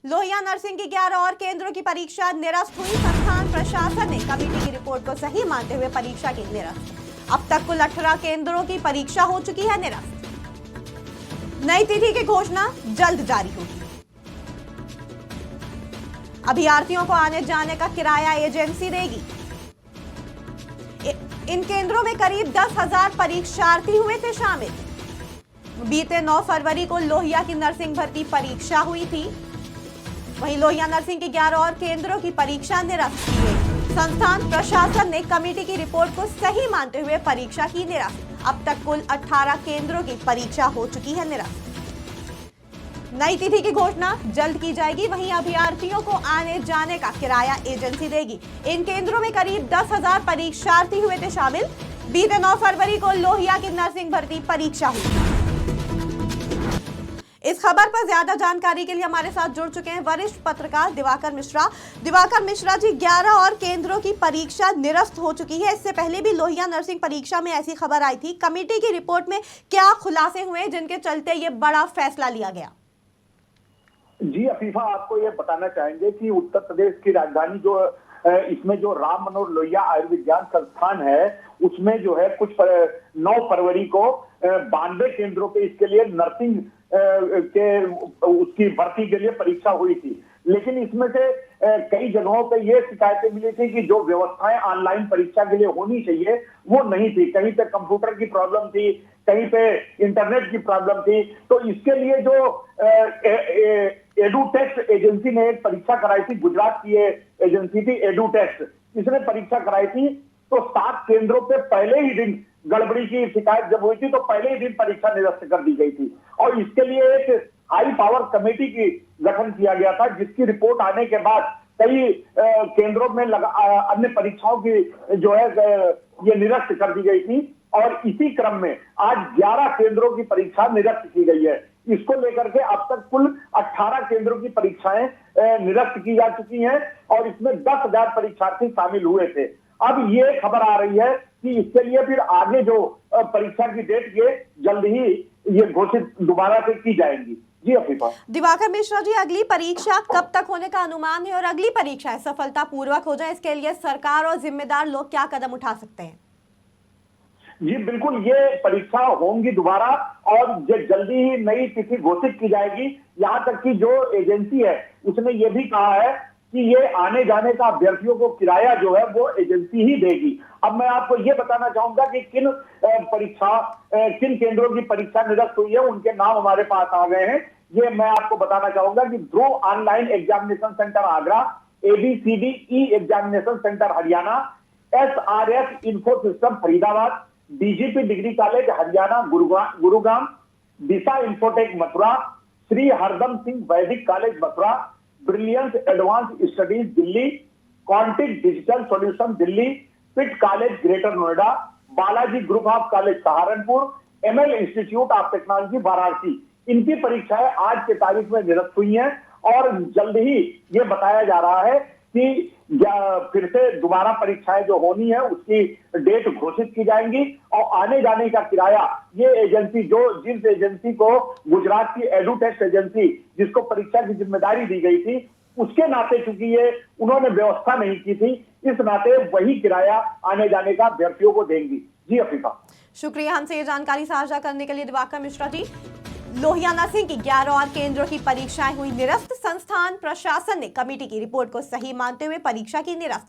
Lohia nursing की 11 और केंद्रों की परीक्षा निरस्त हुई। संस्थान प्रशासन ने कमेटी की रिपोर्ट को सही मानते हुए परीक्षा की निरस्त। अब तक कुल 18 केंद्रों की परीक्षा हो चुकी है निरस्त। नई तिथि की घोषणा जल्द जारी होगी। अभ्यर्थियों को आने जाने का किराया एजेंसी देगी। इन केंद्रों में करीब 10,000 परीक्षार्थी हुए थे शामिल। बीते 9 फरवरी को लोहिया की नर्सिंग भर्ती परीक्षा हुई थी। वहीं लोहिया नर्सिंग के 11 और केंद्रों की परीक्षा निरस्त की गई। संस्थान प्रशासन ने कमेटी की रिपोर्ट को सही मानते हुए परीक्षा की निरस्त। अब तक कुल 18 केंद्रों की परीक्षा हो चुकी है निरस्त। नई तिथि की घोषणा जल्द की जाएगी। वहीं अभ्यर्थियों को आने जाने का किराया एजेंसी देगी। इन केंद्रों में करीब 10,000 परीक्षार्थी हुए थे शामिल। बीते 9 फरवरी को लोहिया की नर्सिंग भर्ती परीक्षा हुई। इस खबर पर ज्यादा जानकारी के लिए हमारे साथ जुड़ चुके हैं वरिष्ठ पत्रकार दिवाकर मिश्रा। दिवाकर मिश्रा जी, 11 और केंद्रों की परीक्षा निरस्त हो चुकी है। इससे पहले भी लोहिया नर्सिंग परीक्षा में ऐसी खबर आई थी। कमेटी की रिपोर्ट में क्या खुलासे हुए जिनके चलते ये बड़ा फैसला लिया गया? जी अफीफा, आपको ये बताना चाहेंगे कि उत्तर प्रदेश की राजधानी जो इसमें जो राम मनोहर लोहिया आयुर्विज्ञान संस्थान है, उसमें जो है कुछ 9 फरवरी को 92 केंद्रों पे इसके लिए नर्सिंग के उसकी भर्ती के लिए परीक्षा हुई थी। लेकिन इसमें से कई जगहों पे ये शिकायतें मिली थी कि जो व्यवस्थाएं ऑनलाइन परीक्षा के लिए होनी चाहिए वो नहीं थी। कहीं पे कंप्यूटर की प्रॉब्लम थी, कहीं पे इंटरनेट की प्रॉब्लम थी। तो इसके लिए जो एडुटेक्स एजेंसी ने एक परीक्षा कराई थी, गुजरात की एजेंसी थी एडुटेक्स, इसने परीक्षा कराई थी। तो 7 केंद्रों पे पहले ही दिन गड़बड़ी की शिकायत जब हुई थी तो पहले ही दिन परीक्षा निरस्त कर दी गई थी। और इसके लिए एक हाई पावर कमेटी की गठन किया गया था, जिसकी रिपोर्ट आने के बाद कई केंद्रों में अन्य परीक्षाओं की जो है ये निरस्त कर दी गई थी। और इसी क्रम में आज 11 केंद्रों की परीक्षा निरस्त की गई है। इसको लेकर के अब तक कुल 18 केंद्रों की परीक्षाएं निरस्त की जा चुकी हैं और इसमें 10,000 परीक्षार्थी शामिल हुए थे। अब ये खबर आ रही है कि इसके लिए फिर आगे जो परीक्षा की डेट ये जल्द ही ये घोषित दोबारा से की जाएंगी। जी अफीफा। दिवाकर मिश्रा जी, अगली परीक्षा कब तक होने का अनुमान है और अगली परीक्षाएं सफलतापूर्वक हो जाए इसके लिए सरकार और जिम्मेदार लोग क्या कदम उठा सकते हैं? जी बिल्कुल, ये परीक्षा होंगी दोबारा और जल्दी ही नई तिथि घोषित की जाएगी। यहाँ तक कि जो एजेंसी है उसने ये भी कहा है कि ये आने जाने का अभ्यर्थियों को किराया जो है वो एजेंसी ही देगी। अब मैं आपको ये बताना चाहूंगा कि किन केंद्रों की परीक्षा निरस्त हुई है, उनके नाम हमारे पास आ गए हैं। ये मैं आपको बताना चाहूंगा कि Dhruv online examination centre Agra, ABCD E examination centre Haryana, SRS info system Faridabad, DGP degree college Haryana Gurugram, Disha infotech Mathura, Shri Hardam Singh Vaidik college Mathura, brilliance advance studies Delhi, quantic digital solution Delhi, PIT college greater Noida, Balaji group of college Saharanpur, ML institute of technology Varanasi, इनकी परीक्षाएं आज के तारीख में निरस्त हुई हैं। और जल्द ही ये बताया जा रहा है कि फिर से दोबारा परीक्षाएं जो होनी है उसकी डेट घोषित की जाएंगी। और आने जाने का किराया ये एजेंसी जिस एजेंसी को गुजरात की एडुटेक्स एजेंसी जिसको परीक्षा की जिम्मेदारी दी गई थी, उसके नाते चूंकि ये उन्होंने व्यवस्था नहीं की थी, इस नाते वही किराया आने जाने का अभ्यर्थियों को देंगी। जी अफीफा, शुक्रिया हमसे ये जानकारी साझा करने के लिए दिवाकर मिश्रा जी। लोहिया नर्सिंग की 11 और केंद्रों की परीक्षाएं हुई निरस्त। संस्थान प्रशासन ने कमेटी की रिपोर्ट को सही मानते हुए परीक्षा की निरस्त।